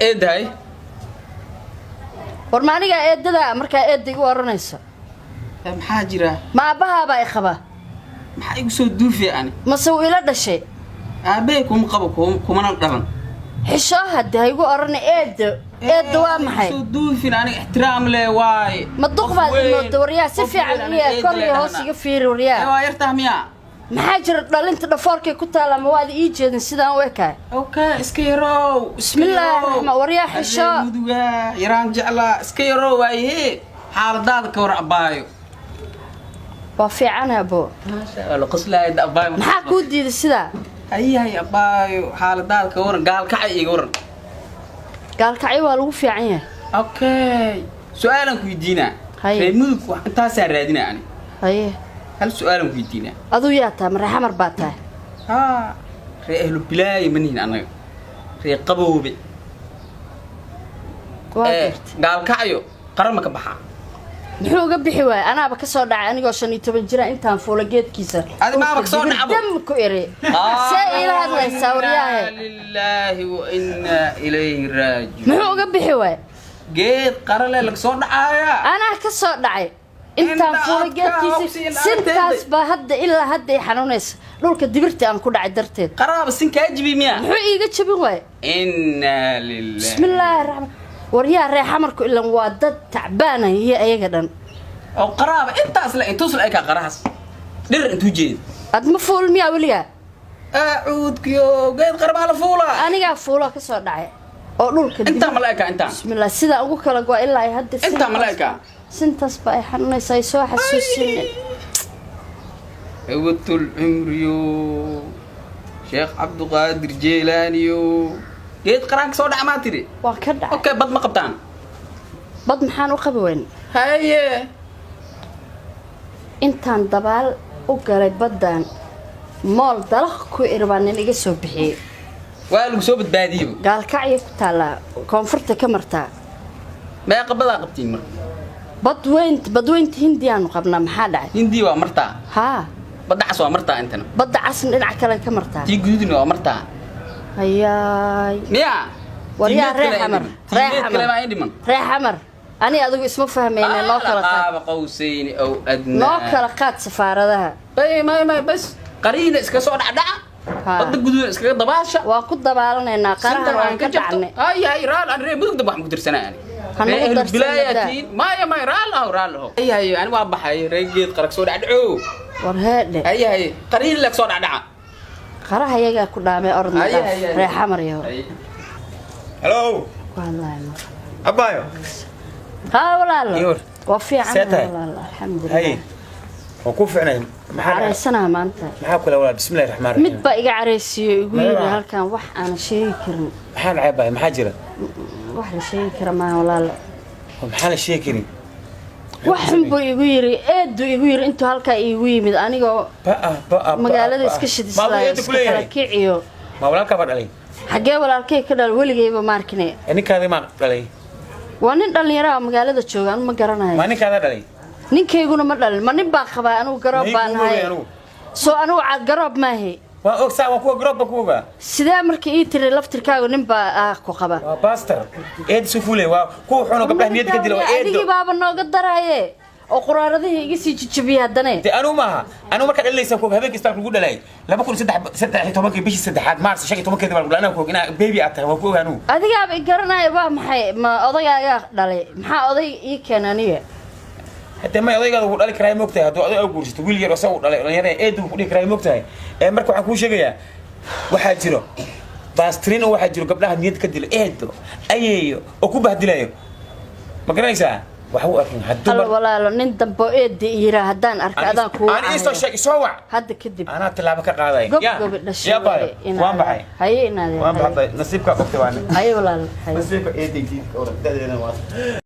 إيه ده؟ ورماني قا إيه ده مركا إيه دي ورنيسا محاجرة ما بها باي خبا محايق سودو في يعني ما سوي لا ده شيء أبيكم قبكم كمان الدبن حشاه هدي هيقول أرني إيه وامحي سودو في يعني احترام له واي ما تدق بعد وريا سفي على كل هوس يقفير وريا أيوة يرتاح ميا محاجر دلنت دفورك كنت لما واد يجي سيدان ويكا أوكي اسكيرو بسم الله الرحمن وريا حشاه يران جعلا اسكيرو واي هي حال دادك ورا بايو وفي عنها أبو ما شاء الله قصلا يد أبايو محا كودي سيدا هي أبايو حال دادك ورا قال كعي ورا قال كعي والو في عينه أوكي سؤالك ويدينا هاي ملك وأنت سردنا يعني هاي هل سؤالك ويدينا أدو ياتا مريحة مرباتا رأيه البلاي منين أنا رأي قبوبي قال كعيو قرمك بحا muxuu uga bixi waay anaaba ka soo dhacay anigoo 15 jira intaan fuula geedkiisa adi ma ka soo dhacay dam ku iri say ila hadlaysa wariyaha lillahi wa inna ilayhi raaji'un muxuu uga bixi waay geed qarale laga soo dhacaya anaa ka soo dhacay intaan fuula geedkiisa sintaas ba hadda ilaa hadda ay xanuunaysa dhulka dibirta aan ku dhacay darteed qaraab sinka jibi miya muxuu iiga jabin waay inna lillahi bismillaahir rahmaan وريا ريحة مركو إلا موادد تعبانة هي أيها دن أو قرابة أنت أصلا أنت توصل أيك قراص دير أنتو جيد أد مفول ميا وليا أعود كيو قيد قرب على فولا أنا قاعد فولا كسر دعي أقولك أنت ملاك أنت بسم الله سيدا أقولك لقوا إلا يهدي أنت ملاك سنتس بقى حنون يسوي حسوسين عودت العمريو شيخ عبد القادر جيلانيو جيت قرانك سو دعما تري وكدع اوكي بد ما قبطان بد محان وقبي وين هاي انتان دبال وقالي بدان مول دلق كو إربان إني سو بحي والو سو بدباديو قال كعي كتالا كونفرت كمرتا ما قبضا قبتين مر بدوينت هنديان قبنا محال هندي ومرتا ها بدعس ومرتا انتنا بدعس إنع كلا كمرتا تي جودين ومرتا هياي ميا وريا ريح حمر ريح حمر أنا أدوق اسمه فهمين نوكل قاب قوسين أو أدنى نوكل قات سفارة ذا أي ما بس قرينة إسكاسون عدا بدك جودين إسكاس ضباشة وأكون ضبالنا إن قرن وانكجعني هاي رال أنا بدك ضبح مقدر سنة يعني البلاياتين ما رال هي أنا وابح هاي رجيت قرك صور عدعو ورهاد هي قرين لك صور عدا قرها يجا كلامي أرض ريح حمر يهو هلو والله ما أبايو ها ولا لا يور وفي عنها والله الحمد لله هاي وكوف عنا عريسنا ما أنت محاك ولا ولد بسم الله الرحمن الرحيم مد بقى عريسي يقول هالكان وح أنا شيء كرم محل عباية محاجرة وح شيء كرم ما ولا لا محل شيء كريم waxan buu igu yiri eedu igu yiri intuu halka igu yimid aniga magaalada iska shidisay kala kiciyo ma walaalka ba dhalay xagee walaalkay ka dhal waligeyba markine ninkaada ma dhalay waa nin dhalinyaro magaalada jooga anu ma garanayo ma ninkaada dhalay ninkayguna ma dhalin ma nin baa qabaa anu garoob baan hay soo anu garoob ma hay waa ogsaa waa kuwa garoob kuuga sidee markii ii tiri laftirkaaga nin baa ku qaba waa pastor eed sufule waa ku xuno gabdhaha niyad ka dilo eed adigi baaba nooga daraaye oo quraaradaha iga sii jijibiya hadana anu marka dhalaysan ku habeenkii isbitaal kugu dhalay 2013 bishii 3 Maars 15 baan gulana ku ina baby ataa waa ku anu adiga ba garanay waa maxay ma odayga dhalay maxaa oday ii keenaniye hadda ma odaygaadu ku dhali karay moogtahay haduu oday guursato wiil yar oo soo dhalay dhalinyarada eed ku dhigi karay moogtahay marka waxaan ku sheegayaa waxa jiro baastriin waxa jiro gabdhaha niyad ka dilo eedo ayeeyo oo ku bahdilayo ma garanaysaa waxa uu arkin haduu walaalo nin dambo eed yira hadaan arka adaan ku aan isto sheeg soo wac hadda kadib ana tilaabo ka qaaday ya baa waan baxay haye inaad waan baxay nasiibka qofta waan haye walaalo nasiibka eedaytii oo dadana waa